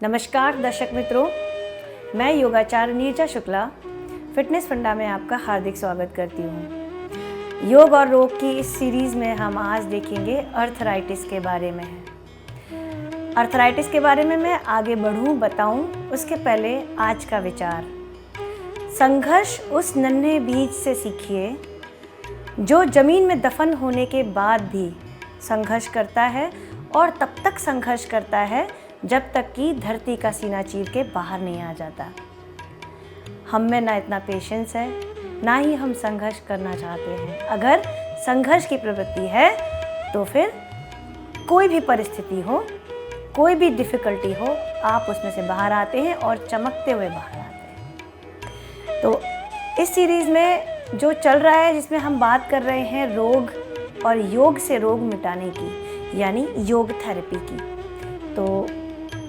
नमस्कार दर्शक मित्रों, मैं योगाचार्य नीरजा शुक्ला फिटनेस फंडा में आपका हार्दिक स्वागत करती हूँ। योग और रोग की इस सीरीज़ में हम आज देखेंगे अर्थराइटिस के बारे में। अर्थराइटिस के बारे में मैं आगे बढ़ूँ बताऊँ उसके पहले आज का विचार। संघर्ष उस नन्हे बीज से सीखिए जो ज़मीन में दफन होने के बाद भी संघर्ष करता है और तब तक संघर्ष करता है जब तक कि धरती का सीना चीर के बाहर नहीं आ जाता। हम में ना इतना पेशेंस है, ना ही हम संघर्ष करना चाहते हैं। अगर संघर्ष की प्रवृत्ति है तो फिर कोई भी परिस्थिति हो, कोई भी डिफ़िकल्टी हो, आप उसमें से बाहर आते हैं और चमकते हुए बाहर आते हैं। तो इस सीरीज़ में जो चल रहा है, जिसमें हम बात कर रहे हैं रोग और योग से रोग मिटाने की, यानी योग थेरेपी की। तो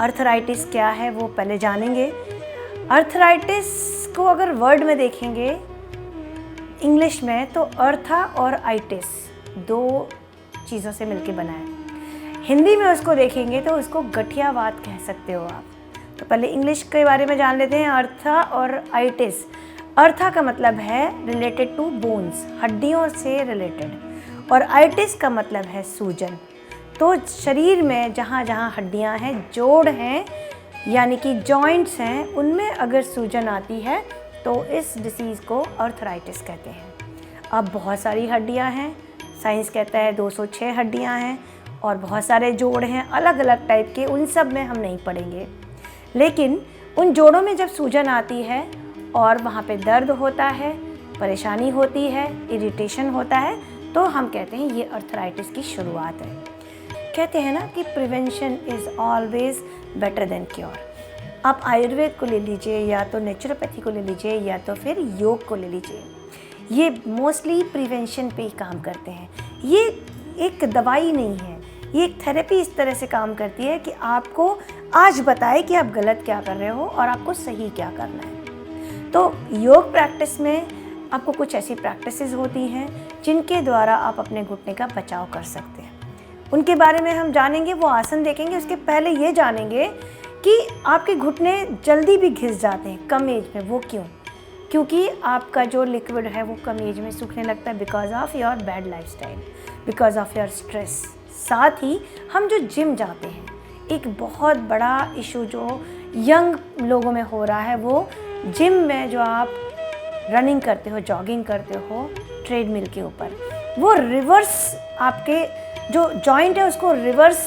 अर्थराइटिस क्या है वो पहले जानेंगे। अर्थराइटिस को अगर वर्ड में देखेंगे इंग्लिश में तो अर्था और आइटिस दो चीज़ों से मिलके बना है। हिंदी में उसको देखेंगे तो उसको गठियावात कह सकते हो आप। तो पहले इंग्लिश के बारे में जान लेते हैं, अर्था और आइटिस। अर्था का मतलब है रिलेटेड टू बोन्स, हड्डियों से रिलेटेड, और आइटिस का मतलब है सूजन। तो शरीर में जहाँ जहाँ हड्डियाँ हैं, जोड़ हैं, यानी कि जॉइंट्स हैं, उनमें अगर सूजन आती है तो इस डिसीज़ को अर्थराइटिस कहते हैं। अब बहुत सारी हड्डियाँ हैं, साइंस कहता है 206 हड्डियाँ हैं और बहुत सारे जोड़ हैं अलग अलग टाइप के, उन सब में हम नहीं पढ़ेंगे। लेकिन उन जोड़ों में जब सूजन आती है और वहाँ पे दर्द होता है, परेशानी होती है, इरिटेशन होता है, तो हम कहते हैं ये अर्थराइटिस की शुरुआत है। कहते हैं ना कि prevention is always better than cure. आप आयुर्वेद को ले लीजिए, या तो नेचुरोपैथी को ले लीजिए, या तो फिर योग को ले लीजिए, ये मोस्टली प्रिवेंशन पे ही काम करते हैं। ये एक दवाई नहीं है, ये एक थेरेपी इस तरह से काम करती है कि आपको आज बताए कि आप गलत क्या कर रहे हो और आपको सही क्या करना है। तो योग प्रैक्टिस में आपको कुछ ऐसी प्रैक्टिसेस होती हैं जिनके द्वारा आप अपने घुटने का बचाव कर सकते हैं। उनके बारे में हम जानेंगे, वो आसन देखेंगे। उसके पहले ये जानेंगे कि आपके घुटने जल्दी भी घिस जाते हैं कम एज में। वो क्यों? क्योंकि आपका जो लिक्विड है वो कम एज में सूखने लगता है because of your bad lifestyle, because of your stress. साथ ही हम जो जिम जाते हैं, एक बहुत बड़ा इशू जो यंग लोगों में हो रहा है, वो जिम में जो आप रनिंग करते हो, जॉगिंग करते हो ट्रेडमिल के ऊपर, वो रिवर्स आपके जो जॉइंट है उसको रिवर्स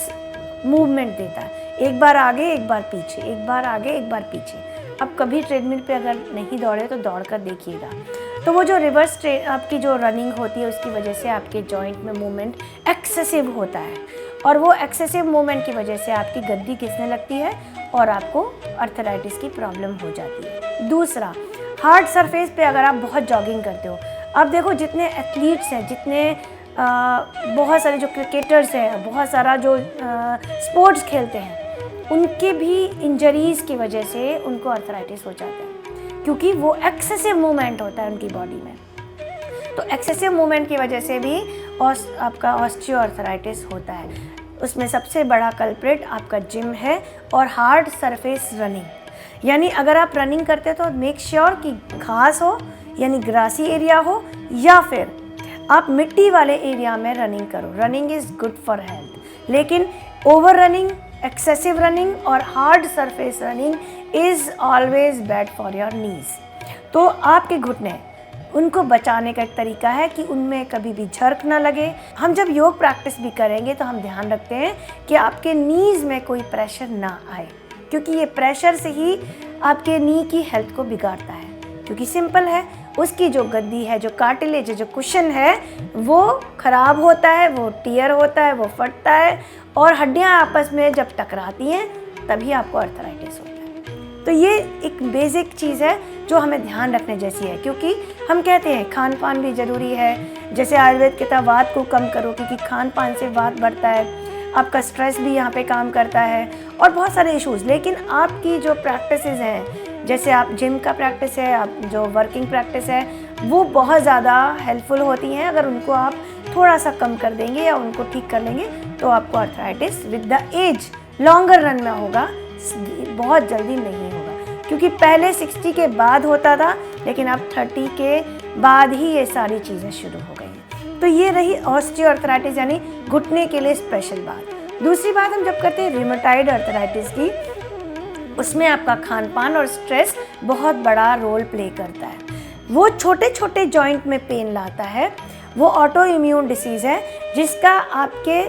मूवमेंट देता है। एक बार आगे एक बार पीछे, एक बार आगे एक बार पीछे। अब कभी ट्रेडमिल पे अगर नहीं दौड़े तो दौड़ कर देखिएगा। तो वो जो रिवर्स आपकी जो रनिंग होती है उसकी वजह से आपके जॉइंट में मूवमेंट एक्सेसिव होता है, और वो एक्सेसिव मूवमेंट की वजह से आपकी गद्दी घिसने लगती है और आपको अर्थराइटिस की प्रॉब्लम हो जाती है। दूसरा, हार्ड सरफेस पे अगर आप बहुत जॉगिंग करते हो, अब देखो जितने एथलीट्स हैं, जितने बहुत सारे जो क्रिकेटर्स हैं, बहुत सारा जो स्पोर्ट्स खेलते हैं, उनके भी इंजरीज़ की वजह से उनको अर्थराइटिस हो जाता है, क्योंकि वो एक्सेसिव मूवमेंट होता है उनकी बॉडी में। तो एक्सेसिव मूवमेंट की वजह से भी आपका ऑस्टियोआर्थराइटिस होता है। उसमें सबसे बड़ा कल्प्रिट आपका जिम है और हार्ड सरफेस रनिंग। यानी अगर आप रनिंग करते हो तो मेक श्योर कि घास हो, यानी ग्रासी एरिया हो, या फिर आप मिट्टी वाले एरिया में रनिंग करो। Running is good for health, लेकिन ओवर रनिंग, एक्सेसिव रनिंग और hard surface running is always bad for your knees. तो आपके घुटने, उनको बचाने का एक तरीका है कि उनमें कभी भी झर्क ना लगे। हम जब योग प्रैक्टिस भी करेंगे तो हम ध्यान रखते हैं कि आपके नीज़ में कोई प्रेशर ना आए, क्योंकि ये प्रेशर से ही आपके नी की हेल्थ को बिगाड़ता है। क्योंकि सिंपल है, उसकी जो गद्दी है, जो कार्टिलेज है, जो कुशन है, वो ख़राब होता है, वो टियर होता है, वो फटता है, और हड्डियाँ आपस में जब टकराती हैं तभी आपको अर्थराइटिस होता है। तो ये एक बेसिक चीज़ है जो हमें ध्यान रखने जैसी है, क्योंकि हम कहते हैं खान पान भी ज़रूरी है। जैसे आयुर्वेद कहता है वात को कम करो, क्योंकि खान पान से वात बढ़ता है, आपका स्ट्रेस भी यहाँ पे काम करता है, और बहुत सारे इश्यूज़। लेकिन आपकी जो प्रैक्टिसेस हैं, जैसे आप जिम का प्रैक्टिस है, आप जो वर्किंग प्रैक्टिस है, वो बहुत ज़्यादा हेल्पफुल होती हैं। अगर उनको आप थोड़ा सा कम कर देंगे या उनको ठीक कर लेंगे तो आपको arthritis with the age longer run में होगा, बहुत जल्दी नहीं होगा, क्योंकि पहले 60 के बाद होता था, लेकिन अब 30 के बाद ही ये सारी चीज़ें शुरू हो गई हैं। तो ये रही ऑस्टियोआर्थराइटिस यानी घुटने के लिए स्पेशल बात। दूसरी बात हम जब करते हैं रूमेटॉइड आर्थराइटिस की, उसमें आपका खान पान और स्ट्रेस बहुत बड़ा रोल प्ले करता है। वो छोटे छोटे जॉइंट में पेन लाता है, वो ऑटो इम्यून डिसीज़ है जिसका आपके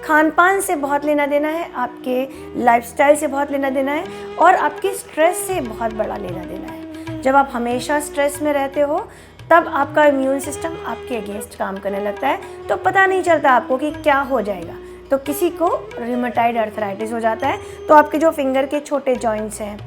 खान पान से बहुत लेना देना है, आपके लाइफस्टाइल से बहुत लेना देना है और आपके स्ट्रेस से बहुत बड़ा लेना देना है। जब आप हमेशा स्ट्रेस में रहते हो तब आपका इम्यून सिस्टम आपके अगेंस्ट काम करने लगता है, तो पता नहीं चलता आपको कि क्या हो जाएगा। तो किसी को रूमेटॉइड आर्थराइटिस हो जाता है तो आपके जो फिंगर के छोटे जॉइंट्स हैं,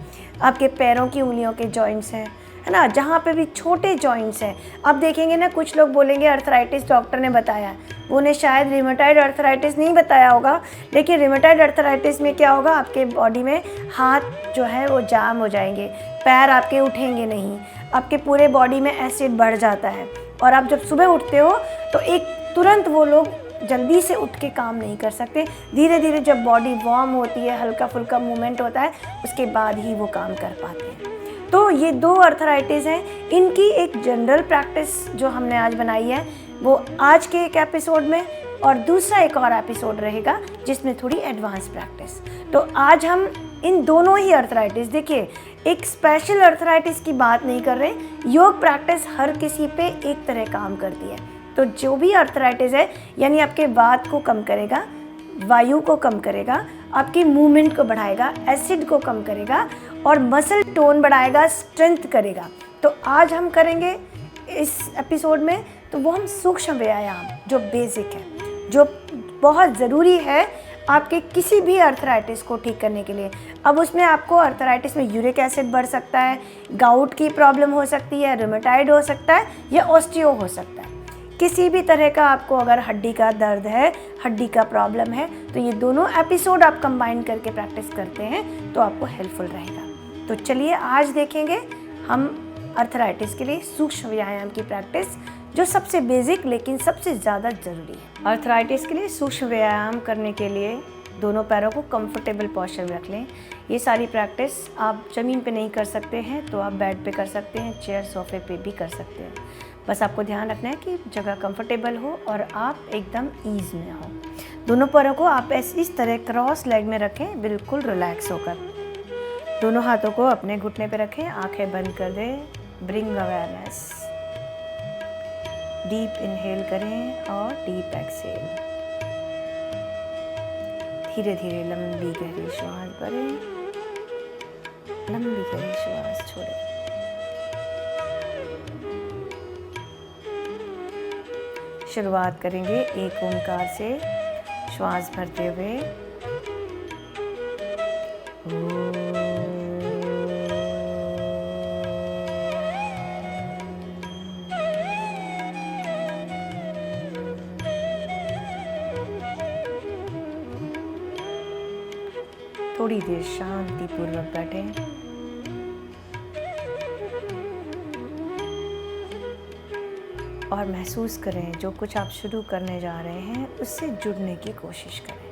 आपके पैरों की उंगलियों के जॉइंट्स हैं, है ना, जहाँ पे भी छोटे जॉइंट्स हैं, आप देखेंगे ना कुछ लोग बोलेंगे आर्थराइटिस डॉक्टर ने बताया, उन्हें शायद रूमेटॉइड आर्थराइटिस नहीं बताया होगा, लेकिन रूमेटॉइड आर्थराइटिस में क्या होगा, आपके बॉडी में हाथ जो है वो जाम हो जाएंगे, पैर आपके उठेंगे नहीं, आपके पूरे बॉडी में एसिड बढ़ जाता है और आप जब सुबह उठते हो तो एक तुरंत वो लोग जल्दी से उठ के काम नहीं कर सकते। धीरे धीरे जब बॉडी वार्म होती है, हल्का फुल्का मूवमेंट होता है, उसके बाद ही वो काम कर पाते हैं। तो ये 2 आर्थराइटिस हैं, इनकी एक जनरल प्रैक्टिस जो हमने आज बनाई है वो आज के एक एपिसोड में, और दूसरा एक और एपिसोड रहेगा जिसमें थोड़ी एडवांस प्रैक्टिस। तो आज हम इन दोनों ही आर्थराइटिस, देखिए एक स्पेशल आर्थराइटिस की बात नहीं कर रहे, योग प्रैक्टिस हर किसी पे एक तरह काम करती है। तो जो भी आर्थराइटिस है यानी आपके वात को कम करेगा, वायु को कम करेगा, आपकी मूवमेंट को बढ़ाएगा, एसिड को कम करेगा और मसल टोन बढ़ाएगा, स्ट्रेंथ करेगा। तो आज हम करेंगे इस एपिसोड में, तो वो हम सूक्ष्म व्यायाम जो बेसिक है, जो बहुत ज़रूरी है आपके किसी भी आर्थराइटिस को ठीक करने के लिए। अब उसमें आपको आर्थराइटिस में यूरिक एसिड बढ़ सकता है, गाउट की प्रॉब्लम हो सकती है, रूमेटॉइड हो सकता है या ऑस्टियो हो सकता है। किसी भी तरह का आपको अगर हड्डी का दर्द है, हड्डी का प्रॉब्लम है, तो ये दोनों एपिसोड आप कंबाइन करके प्रैक्टिस करते हैं तो आपको हेल्पफुल रहेगा। तो चलिए आज देखेंगे हम आर्थराइटिस के लिए सूक्ष्म व्यायाम की प्रैक्टिस, जो सबसे बेसिक लेकिन सबसे ज़्यादा ज़रूरी है। आर्थराइटिस के लिए सूक्ष्म व्यायाम करने के लिए दोनों पैरों को कंफर्टेबल पोस्चर में रख लें। ये सारी प्रैक्टिस आप ज़मीन पे नहीं कर सकते हैं तो आप बेड पे कर सकते हैं, चेयर सोफे पे भी कर सकते हैं। बस आपको ध्यान रखना है कि जगह कंफर्टेबल हो और आप एकदम ईज़ में हो। दोनों पैरों को आप इस तरह क्रॉस लेग में रखें, बिल्कुल रिलैक्स होकर। दोनों हाथों को अपने घुटने पे रखें, आंखें बंद कर दें, ब्रिंग अवेयरनेस। डीप इनहेल करें और डीप एक्सहेल। धीरे धीरे लंबी गहरी श्वास भरें, लंबी गहरी श्वास छोड़ें। शुरुआत करेंगे एक ओंकार से, श्वास भरते हुए थोड़ी देर शांतिपूर्वक बैठें। और महसूस करें जो कुछ आप शुरू करने जा रहे हैं उससे जुड़ने की कोशिश करें।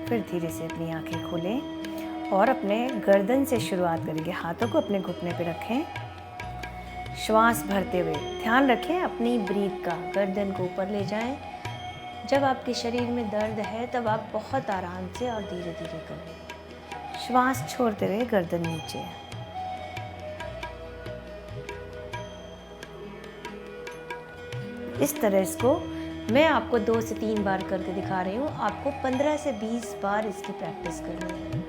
फिर धीरे से अपनी आंखें खोलें और अपने गर्दन से शुरुआत करेंगे। हाथों को अपने घुटने पे रखें, श्वास भरते हुए ध्यान रखें अपनी ब्रीथ का, गर्दन को ऊपर ले जाएं। जब आपके शरीर में दर्द है तब आप बहुत आराम से और धीरे धीरे करें। श्वास छोड़ते हुए गर्दन नीचे। इस तरह इसको मैं आपको 2 से 3 बार करके दिखा रही हूँ, आपको 15 से 20 बार इसकी प्रैक्टिस करनी है।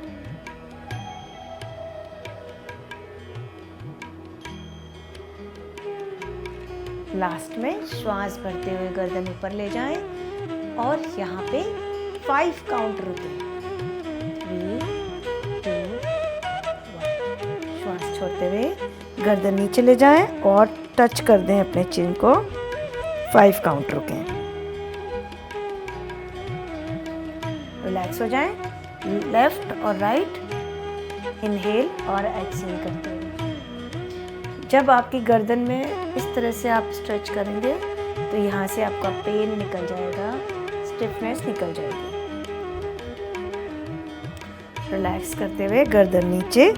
लास्ट में श्वास भरते हुए गर्दन ऊपर ले जाएं और यहाँ पे 5 काउंट रुकें। 3, 2, 1। श्वास छोड़ते हुए गर्दन नीचे ले जाएं और टच कर दें अपने चिन को। 5 काउंट रुकें। रिलैक्स हो जाएं। लेफ्ट और राइट इनहेल और एक्सहेल करते हुए। जब आपकी गर्दन में इस तरह से आप स्ट्रेच करेंगे तो यहाँ से आपका पेन निकल जाएगा, स्टिफनेस निकल जाएगी। रिलैक्स करते हुए गर्दन नीचे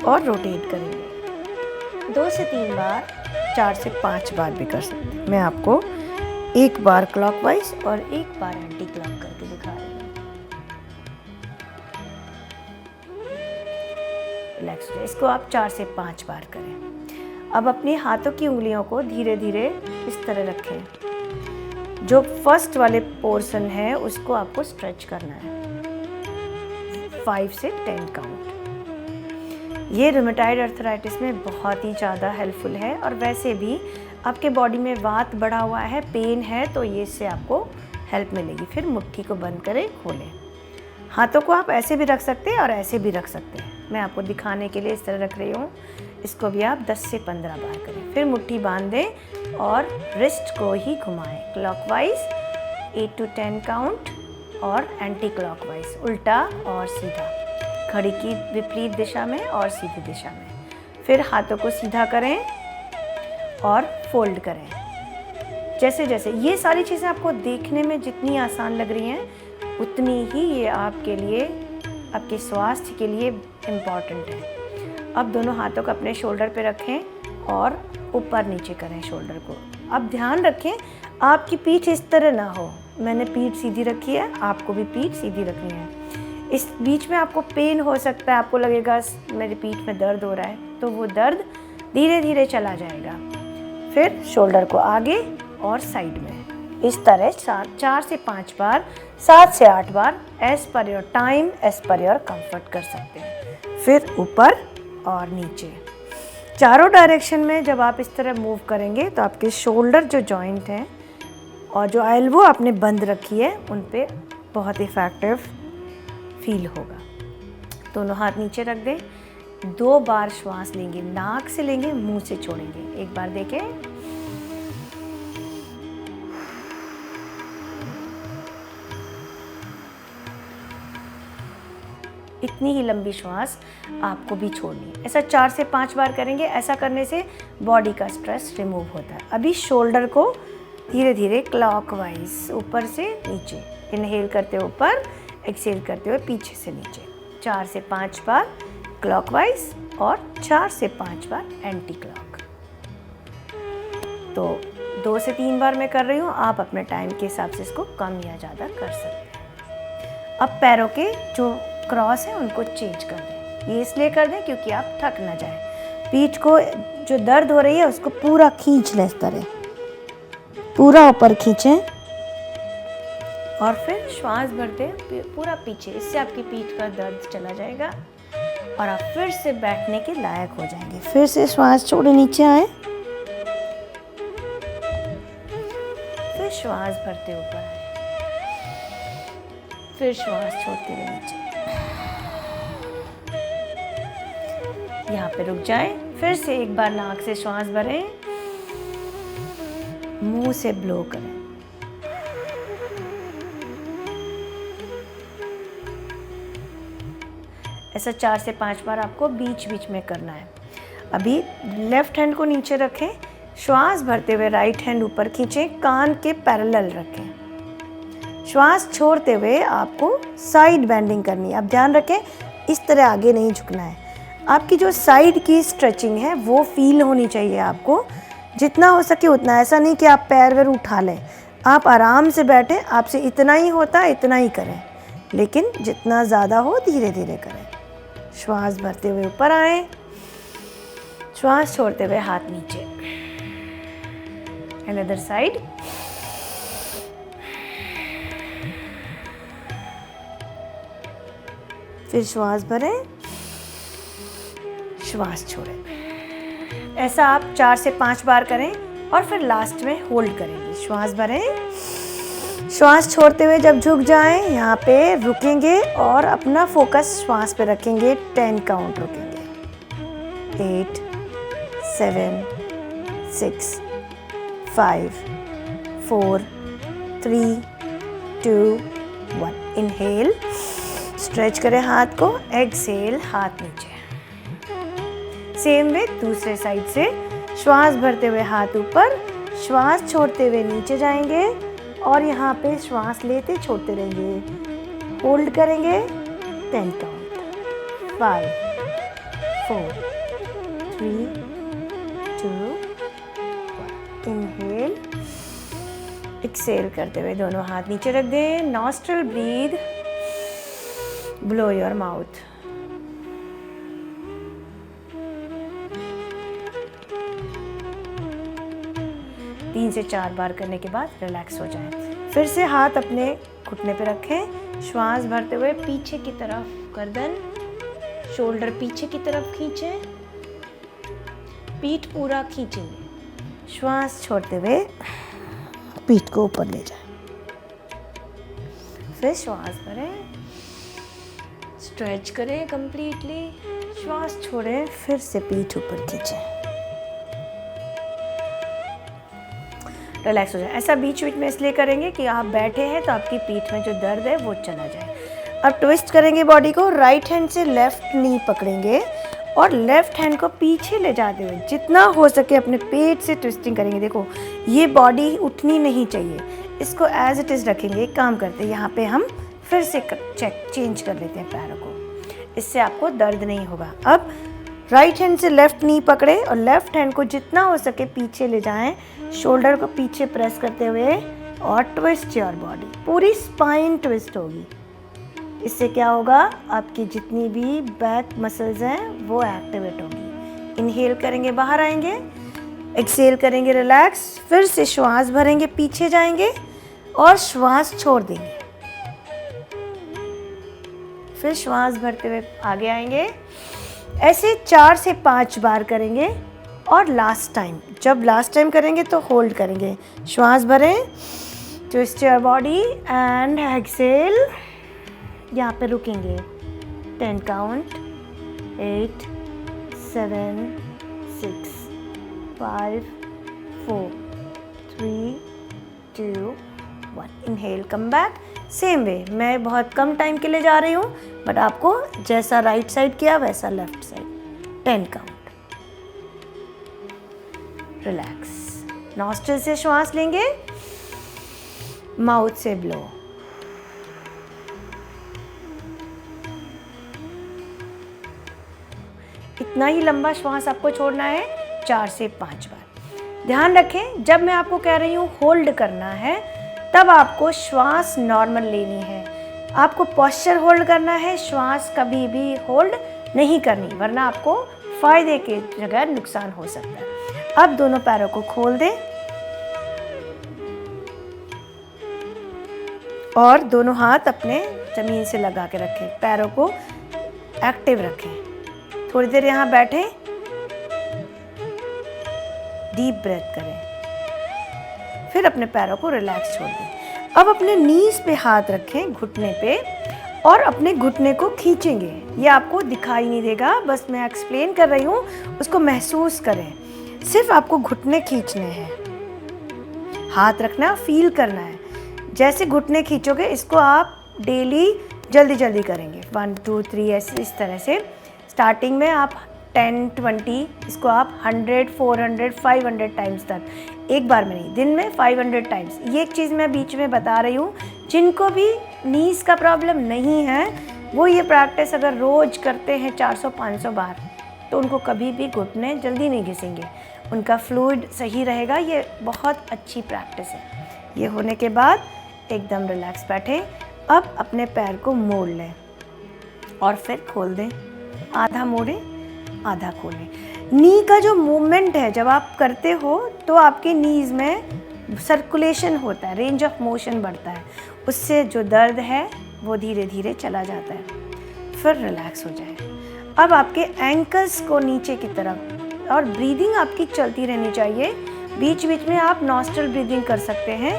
और रोटेट करेंगे 2 से 3 बार, 4 से 5 बार भी कर सकते हैं। मैं आपको एक बार क्लॉकवाइज और एक बार एंटी क्लॉक करके दिखा रही हूँ। रिलैक्स। इसको आप 4 से 5 बार करें। अब अपने हाथों की उंगलियों को धीरे धीरे इस तरह रखें। जो फर्स्ट वाले पोर्शन है उसको आपको स्ट्रेच करना है 5 से 10 काउंट। ये रूमेटॉइड अर्थराइटिस में बहुत ही ज़्यादा हेल्पफुल है, और वैसे भी आपके बॉडी में वात बढ़ा हुआ है, पेन है, तो ये इससे आपको हेल्प मिलेगी। फिर मुट्ठी को बंद करें, खोलें। हाथों को आप ऐसे भी रख सकते हैं और ऐसे भी रख सकते हैं। मैं आपको दिखाने के लिए इस तरह रख रही हूँ। इसको भी आप 10 से 15 बार करें। फिर मुट्ठी बांध दें और रिस्ट को ही घुमाएं क्लॉकवाइज 8 to 10 काउंट, और एंटी क्लॉकवाइज उल्टा और सीधा, घड़ी की विपरीत दिशा में और सीधी दिशा में। फिर हाथों को सीधा करें और फोल्ड करें। जैसे जैसे ये सारी चीज़ें आपको देखने में जितनी आसान लग रही हैं, उतनी ही ये आपके लिए, आपके स्वास्थ्य के लिए इम्पॉर्टेंट है। अब दोनों हाथों को अपने शोल्डर पे रखें और ऊपर नीचे करें शोल्डर को। अब ध्यान रखें आपकी पीठ इस तरह ना हो। मैंने पीठ सीधी रखी है, आपको भी पीठ सीधी रखनी है। इस बीच में आपको पेन हो सकता है, आपको लगेगा मेरी पीठ में दर्द हो रहा है, तो वो दर्द धीरे धीरे चला जाएगा। फिर शोल्डर को आगे और साइड में इस तरह 4 से 5 बार, 7 से 8 बार, as per your time, as per your comfort कर सकते हैं। फिर ऊपर और नीचे चारों डायरेक्शन में जब आप इस तरह मूव करेंगे तो आपके शोल्डर जो जॉइंट हैं और जो एल्बो आपने बंद रखी है उन पे बहुत इफेक्टिव फील होगा। दोनों हाथ नीचे रख दें। 2 बार श्वास लेंगे, नाक से लेंगे, मुंह से छोड़ेंगे। एक बार देखें। इतनी ही लंबी श्वास आपको भी छोड़नी है। ऐसा 4 से 5 बार करेंगे। ऐसा करने से बॉडी का स्ट्रेस रिमूव होता है। अभी शोल्डर को धीरे धीरे क्लॉकवाइज ऊपर से नीचे, इनहेल करते हुए ऊपर, एक्सहेल करते हुए पीछे से नीचे। 4 से 5 बार क्लॉकवाइज और 4 से 5 बार एंटी क्लॉक। तो 2 से 3 बार मैं कर रही हूँ, आप अपने टाइम के हिसाब से इसको कम या ज़्यादा कर सकते हैं। अब पैरों के जो क्रॉस है उनको चेंज कर दें। ये इसलिए कर दें क्योंकि आप थक ना जाए। पीठ को जो दर्द हो रही है उसको पूरा खींच लें, इस तरह पूरा ऊपर खींचें और फिर श्वास भरते पूरा पीछे। इससे आपकी पीठ का दर्द चला जाएगा और आप फिर से बैठने के लायक हो जाएंगे। फिर से श्वास छोड़े नीचे आए, फिर श्वास भरते ऊपर आए, फिर श्वास छोड़ते हुए नीचे। यहाँ पे रुक जाएं। फिर से एक बार नाक से श्वास भरें, मुंह से ब्लो करें। ऐसा 4 से 5 बार आपको बीच बीच में करना है। अभी लेफ्ट हैंड को नीचे रखें, श्वास भरते हुए राइट हैंड ऊपर खींचें, कान के पैरेलल रखें। श्वास छोड़ते हुए आपको साइड बेंडिंग करनी है। अब ध्यान रखें इस तरह आगे नहीं झुकना है। आपकी जो साइड की स्ट्रेचिंग है वो फील होनी चाहिए आपको, जितना हो सके उतना। ऐसा नहीं कि आप पैर वैर उठा लें, आप आराम से बैठें। आपसे इतना ही होता है इतना ही करें, लेकिन जितना ज़्यादा हो धीरे धीरे करें। श्वास भरते हुए ऊपर आए, श्वास छोड़ते हुए हाथ नीचे। Another side. फिर श्वास भरें, श्वास छोड़ें। ऐसा आप 4 से 5 बार करें और फिर लास्ट में होल्ड करेंगे। श्वास भरें, श्वास छोड़ते हुए जब झुक जाएं यहाँ पे रुकेंगे और अपना फोकस श्वास पे रखेंगे। 10 काउंट रुकेंगे। 8, 7, 6, 5, 4, 3, 2, 1। इनहेल, स्ट्रेच करें हाथ को, एक्सहेल, हाथ नीचे। सेम वे दूसरे साइड से। श्वास भरते हुए हाथ ऊपर, श्वास छोड़ते हुए नीचे जाएंगे, और यहाँ पे श्वास लेते छोड़ते रहेंगे। होल्ड करेंगे 10 काउंट, 5 4 3 2 1। इनहेल, एक्सेल करते हुए दोनों हाथ नीचे रख दें। Nostril breath, blow your mouth. तीन से 4 बार करने के बाद रिलैक्स हो जाएं। फिर से हाथ अपने घुटने पे रखें। श्वास भरते हुए पीछे की तरफ गर्दन, शोल्डर पीछे की तरफ खींचें, पीठ पूरा खींचेंगे। श्वास छोड़ते हुए पीठ को ऊपर ले जाएं। फिर श्वास भरें, स्ट्रेच करें कंप्लीटली, श्वास छोड़ें, फिर से पीठ ऊपर खींचें। रिलैक्स हो जाए। ऐसा बीच बीच में इसलिए करेंगे कि आप बैठे हैं तो आपकी पीठ में जो दर्द है वो चला जाए। अब ट्विस्ट करेंगे बॉडी को। राइट हैंड से लेफ्ट नी पकड़ेंगे और लेफ्ट हैंड को पीछे ले जाते हुए जितना हो सके अपने पेट से ट्विस्टिंग करेंगे। देखो ये बॉडी उठनी नहीं चाहिए, इसको एज इट इज़ रखेंगे। एक काम करते हैं, यहाँ पे हम फिर से चेंज कर लेते हैं पैरों को, इससे आपको दर्द नहीं होगा। अब राइट हैंड से लेफ्ट नी पकड़े और लेफ्ट हैंड को जितना हो सके पीछे ले जाएं, शोल्डर को पीछे प्रेस करते हुए और ट्विस्ट योर बॉडी। पूरी स्पाइन ट्विस्ट होगी। इससे क्या होगा, आपकी जितनी भी बैक मसल्स हैं वो एक्टिवेट होगी। इनहेल करेंगे, बाहर आएंगे, एक्सेल करेंगे, रिलैक्स। फिर से श्वास भरेंगे, पीछे जाएंगे और श्वास छोड़ देंगे। फिर श्वास भरते हुए आगे आएंगे। ऐसे 4 से 5 बार करेंगे और लास्ट टाइम, जब लास्ट टाइम करेंगे तो होल्ड करेंगे। श्वास भरें, twist your body and exhale. यहाँ पे रुकेंगे 10 count, 8 7 6 5 4 3 2 1। Inhale, come back. Same way, मैं बहुत कम टाइम के लिए जा रही हूँ, बट आपको जैसा राइट साइड किया वैसा left side. 10 count, relax. Nostril से श्वास लेंगे, माउथ से ब्लो। इतना ही लंबा श्वास आपको छोड़ना है, 4 से 5 बार। ध्यान रखें, जब मैं आपको कह रही हूँ होल्ड करना है, तब आपको श्वास नॉर्मल लेनी है। आपको पोस्चर होल्ड करना है, श्वास कभी भी होल्ड नहीं करनी, वरना आपको फायदे के जगह नुकसान हो सकता है। अब दोनों पैरों को खोल दें और दोनों हाथ अपने जमीन से लगा के रखें। पैरों को एक्टिव रखें। थोड़ी देर यहाँ बैठें, डीप ब्रेथ करें, फिर अपने पैरों को रिलैक्स छोड़ दें। अब अपने नीज पे हाथ रखें, घुटने पे, और अपने घुटने को खींचेंगे। ये आपको दिखाई नहीं देगा, बस मैं एक्सप्लेन कर रही हूँ, उसको महसूस करें। सिर्फ आपको घुटने खींचने हैं, हाथ रखना, फील करना है। जैसे घुटने खींचोगे, इसको आप डेली जल्दी जल्दी करेंगे, 1 2 3 ऐसे, इस तरह से। स्टार्टिंग में आप 10 20, इसको आप 100 400 500 टाइम्स तक, एक बार में नहीं, दिन में 500 टाइम्स। ये एक चीज़ मैं बीच में बता रही हूँ, जिनको भी नीज का प्रॉब्लम नहीं है, वो ये प्रैक्टिस अगर रोज़ करते हैं 400-500 बार, तो उनको कभी भी घुटने जल्दी नहीं घिसेंगे, उनका फ्लूइड सही रहेगा। ये बहुत अच्छी प्रैक्टिस है। ये होने के बाद एकदम रिलैक्स बैठें। अब अपने पैर को मोड़ लें और फिर खोल दें। आधा मोड़ें, आधा खोलें। नी का जो मूवमेंट है, जब आप करते हो तो आपके नीज में सर्कुलेशन होता है, रेंज ऑफ मोशन बढ़ता है, उससे जो दर्द है वो धीरे धीरे चला जाता है। फिर रिलैक्स हो जाए। अब आपके एंकल्स को नीचे की तरफ, और ब्रीदिंग आपकी चलती रहनी चाहिए। बीच बीच में आप नॉस्ट्रल ब्रीदिंग कर सकते हैं,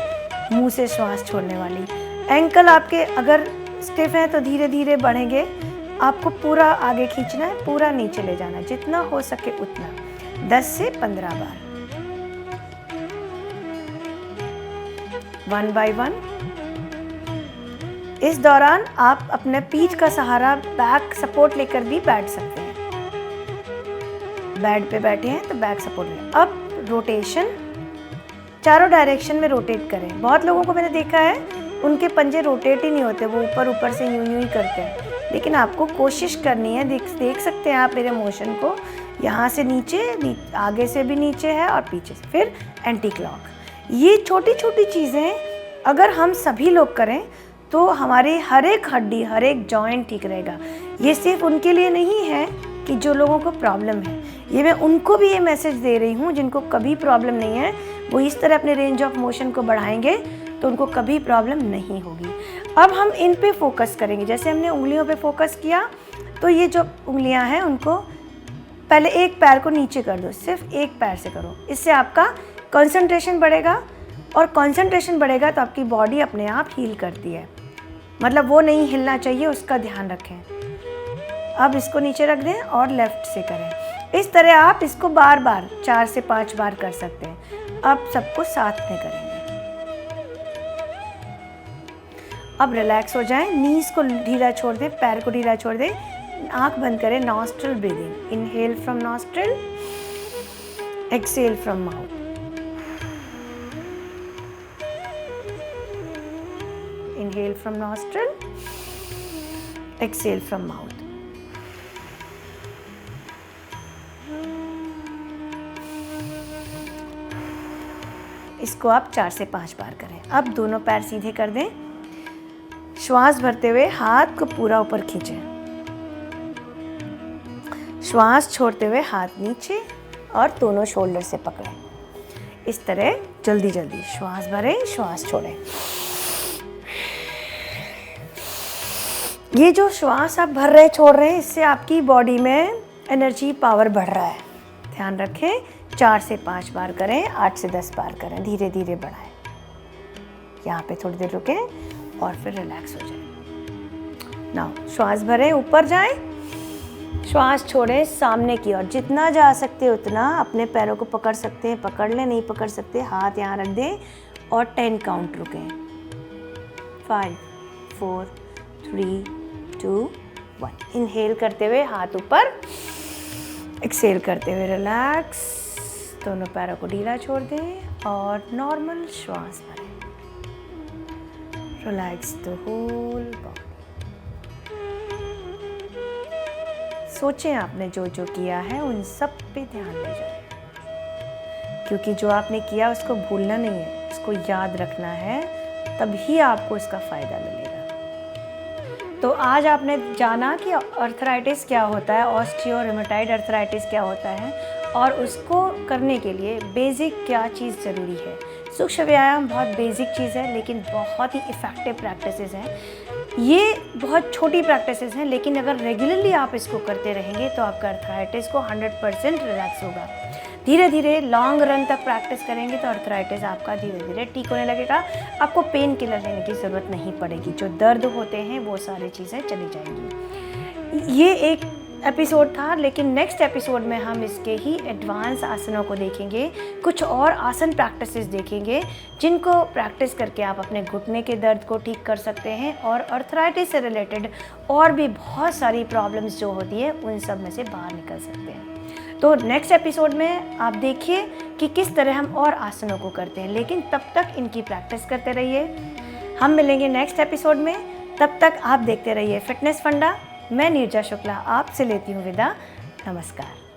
मुंह से श्वास छोड़ने वाली। एंकल आपके अगर स्टिफ हैं तो धीरे धीरे बढ़ेंगे। आपको पूरा आगे खींचना है, पूरा नीचे ले जाना, जितना हो सके उतना, 10 से 15 बार, 1 बाय 1। इस दौरान आप अपने पीठ का सहारा, बैक सपोर्ट लेकर भी बैठ सकते हैं। बेड पे बैठे हैं तो बैक सपोर्ट लें। अब रोटेशन, चारों डायरेक्शन में रोटेट करें। बहुत लोगों को मैंने देखा है उनके पंजे रोटेट ही नहीं होते, वो ऊपर ऊपर से यूं ही करते हैं। लेकिन आपको कोशिश करनी है, देख सकते हैं आप मेरे मोशन को, यहाँ से नीचे, आगे से भी नीचे है और पीछे से, फिर एंटी क्लॉक। ये छोटी छोटी चीज़ें अगर हम सभी लोग करें तो हमारी हर एक हड्डी, हर एक जॉइंट ठीक रहेगा। ये सिर्फ उनके लिए नहीं है कि जो लोगों को प्रॉब्लम है, ये मैं उनको भी ये मैसेज दे रही हूँ जिनको कभी प्रॉब्लम नहीं है। वो इस तरह अपने रेंज ऑफ मोशन को बढ़ाएंगे तो उनको कभी प्रॉब्लम नहीं होगी। अब हम इन पे फोकस करेंगे। जैसे हमने उंगलियों पे फोकस किया, तो ये जो उंगलियां हैं उनको पहले एक पैर को नीचे कर दो, सिर्फ एक पैर से करो। इससे आपका कंसंट्रेशन बढ़ेगा, और कंसंट्रेशन बढ़ेगा तो आपकी बॉडी अपने आप हील करती है। मतलब वो नहीं हिलना चाहिए, उसका ध्यान रखें। अब इसको नीचे रख दें और लेफ़्ट से करें। इस तरह आप इसको बार बार 4 से 5 बार कर सकते हैं। अब सबको साथ में करेंगे। अब रिलैक्स हो जाएं, नीज को ढीला छोड़ दें, पैर को ढीला छोड़ दें, आंख बंद करें, nostril breathing, inhale from nostril, exhale from mouth. Inhale from nostril, exhale from mouth. इसको आप 4 से 5 बार करें। अब दोनों पैर सीधे कर दें। श्वास भरते हुए हाथ को पूरा ऊपर खींचें। श्वास छोड़ते हुए हाथ नीचे और दोनों शोल्डर से पकड़ें। इस तरह जल्दी जल्दी श्वास भरें, श्वास छोड़ें। ये जो श्वास आप भर रहे छोड़ रहे हैं, इससे आपकी बॉडी में एनर्जी पावर बढ़ रहा है। ध्यान रखें, 4 से 5 बार करें, 8 से 10 बार करें, धीरे धीरे बढ़ाएं। यहाँ पे थोड़ी देर रुकें और फिर रिलैक्स हो जाएं। नाउ श्वास भरें, ऊपर जाएं, श्वास छोड़ें सामने की ओर। जितना जा सकते हैं उतना अपने पैरों को पकड़ सकते हैं, पकड़ लें, नहीं पकड़ सकते हाथ यहाँ रख दें और 10 काउंट रुकें। 5 4 3 2 1। इनहेल करते हुए हाथ ऊपर, एक्सहेल करते हुए रिलैक्स, दोनों पैरों को ढीला छोड़ दें और नॉर्मल श्वास भरें। Relax the whole body. सोचें आपने जो जो किया है उन सब पे ध्यान ले जाएं, क्योंकि जो आपने किया उसको भूलना नहीं है, उसको याद रखना है, तभी आपको इसका फ़ायदा मिलेगा। तो आज आपने जाना कि अर्थराइटिस क्या होता है, ऑस्टियो रूमेटॉइड अर्थराइटिस क्या होता है, और उसको करने के लिए बेसिक क्या चीज़ ज़रूरी है। सूक्ष्म व्यायाम बहुत बेसिक चीज़ है, लेकिन बहुत ही इफ़ेक्टिव प्रैक्टिसेस हैं। ये बहुत छोटी प्रैक्टिसेस हैं, लेकिन अगर रेगुलरली आप इसको करते रहेंगे तो आपका अर्थराइटिस को 100% रिलैक्स होगा। धीरे धीरे लॉन्ग रन तक प्रैक्टिस करेंगे तो अर्थराइटिस आपका धीरे धीरे ठीक होने लगेगा। आपको पेन किलर लेने की ज़रूरत नहीं पड़ेगी, जो दर्द होते हैं वो सारी चीज़ें चली जाएंगी। ये एक एपिसोड था, लेकिन नेक्स्ट एपिसोड में हम इसके ही एडवांस आसनों को देखेंगे। कुछ और आसन प्रैक्टिसेस देखेंगे जिनको प्रैक्टिस करके आप अपने घुटने के दर्द को ठीक कर सकते हैं, और अर्थराइटिस से रिलेटेड और भी बहुत सारी प्रॉब्लम्स जो होती है उन सब में से बाहर निकल सकते हैं। तो नेक्स्ट एपिसोड में आप देखिए कि किस तरह हम और आसनों को करते हैं, लेकिन तब तक इनकी प्रैक्टिस करते रहिए। हम मिलेंगे नेक्स्ट एपिसोड में, तब तक आप देखते रहिए फिटनेस फंडा। मैं नीरजा शुक्ला आपसे लेती हूँ विदा। नमस्कार।